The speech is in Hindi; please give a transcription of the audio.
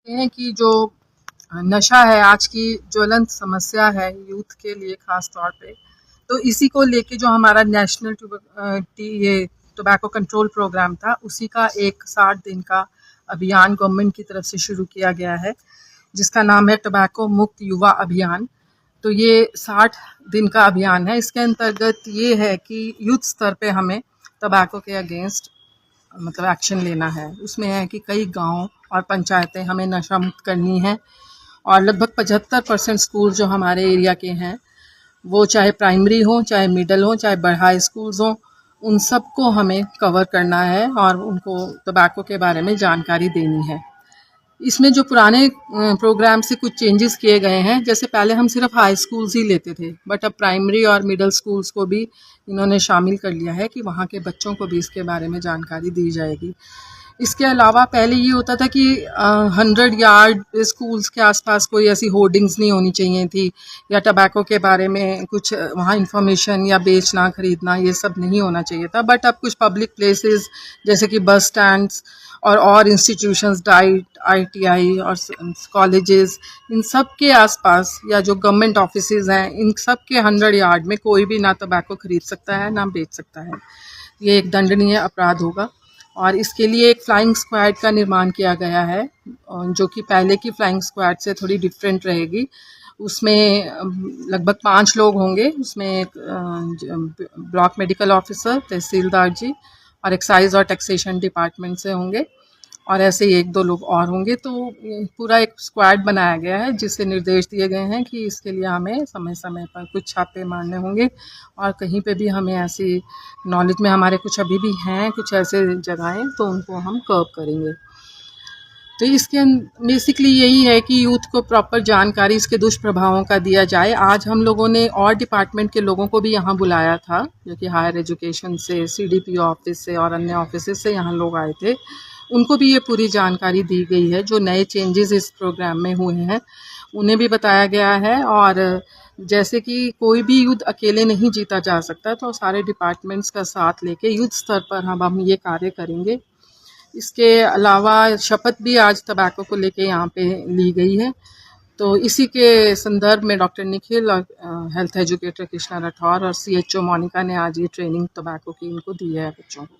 हैं कि जो नशा है आज की ज्वलंत समस्या है यूथ के लिए खास तौर पे, तो इसी को लेके जो हमारा नेशनल ये टोबैको कंट्रोल प्रोग्राम था, उसी का एक 60 दिन का अभियान गवर्नमेंट की तरफ से शुरू किया गया है, जिसका नाम है टोबैको मुक्त युवा अभियान। तो ये 60 दिन का अभियान है। इसके अंतर्गत ये है कि यूथ स्तर पे हमें टोबैको के अगेंस्ट मतलब एक्शन लेना है। उसमें है कि कई गांव और पंचायतें हमें नशा मुक्त करनी है और लगभग 75% स्कूल जो हमारे एरिया के हैं, वो चाहे प्राइमरी हो, चाहे मिडल हो, चाहे हाई स्कूल्स हो, उन सबको हमें कवर करना है और उनको टोबैको के बारे में जानकारी देनी है। इसमें जो पुराने प्रोग्राम से कुछ चेंजेस किए गए हैं, जैसे पहले हम सिर्फ हाई स्कूल्स ही लेते थे, बट अब प्राइमरी और मिडिल स्कूल्स को भी इन्होंने शामिल कर लिया है कि वहाँ के बच्चों को भी इसके बारे में जानकारी दी जाएगी। इसके अलावा पहले ये होता था कि 100 यार्ड स्कूल्स के आसपास कोई ऐसी होर्डिंग्स नहीं होनी चाहिए थी, या टबैको के बारे में कुछ वहाँ इंफॉर्मेशन या बेचना खरीदना ये सब नहीं होना चाहिए था। बट अब कुछ पब्लिक प्लेसेस जैसे कि बस स्टैंड्स और इंस्टीट्यूशंस, डाइट, ITI और कॉलेजेस, इन सब के आसपास या जो गवर्नमेंट ऑफिसेज हैं, इन सब के 100 यार्ड में कोई भी ना टबैको खरीद सकता है ना बेच सकता है। ये एक दंडनीय अपराध होगा और इसके लिए एक फ्लाइंग स्क्वाड का निर्माण किया गया है, जो कि पहले की फ्लाइंग स्क्वाड से थोड़ी डिफरेंट रहेगी। उसमें लगभग 5 लोग होंगे। उसमें एक ब्लॉक मेडिकल ऑफिसर, तहसीलदार जी और एक्साइज और टैक्सेशन डिपार्टमेंट से होंगे और ऐसे ही 1-2 लोग और होंगे। तो पूरा एक स्क्वाड बनाया गया है जिससे निर्देश दिए गए हैं कि इसके लिए हमें समय समय पर कुछ छापे मारने होंगे और कहीं पे भी हमें ऐसी नॉलेज में हमारे कुछ अभी भी हैं कुछ ऐसे जगहें, तो उनको हम कर्व करेंगे। तो इसके बेसिकली यही है कि यूथ को प्रॉपर जानकारी इसके दुष्प्रभावों का दिया जाए। आज हम लोगों ने और डिपार्टमेंट के लोगों को भी यहाँ बुलाया था, जो कि हायर एजुकेशन से, CDPO ऑफिस से और अन्य ऑफिस से यहाँ लोग आए थे। उनको भी ये पूरी जानकारी दी गई है। जो नए चेंजेस इस प्रोग्राम में हुए हैं उन्हें भी बताया गया है। और जैसे कि कोई भी युद्ध अकेले नहीं जीता जा सकता, तो सारे डिपार्टमेंट्स का साथ लेके युद्ध स्तर पर हम ये कार्य करेंगे। इसके अलावा शपथ भी आज टबैको को लेके यहाँ पे ली गई है। तो इसी के संदर्भ में डॉक्टर निखिल और हेल्थ एजुकेटर कृष्णा राठौर और CHO मोनिका ने आज ये ट्रेनिंग टबैको की इनको दी है बच्चों को।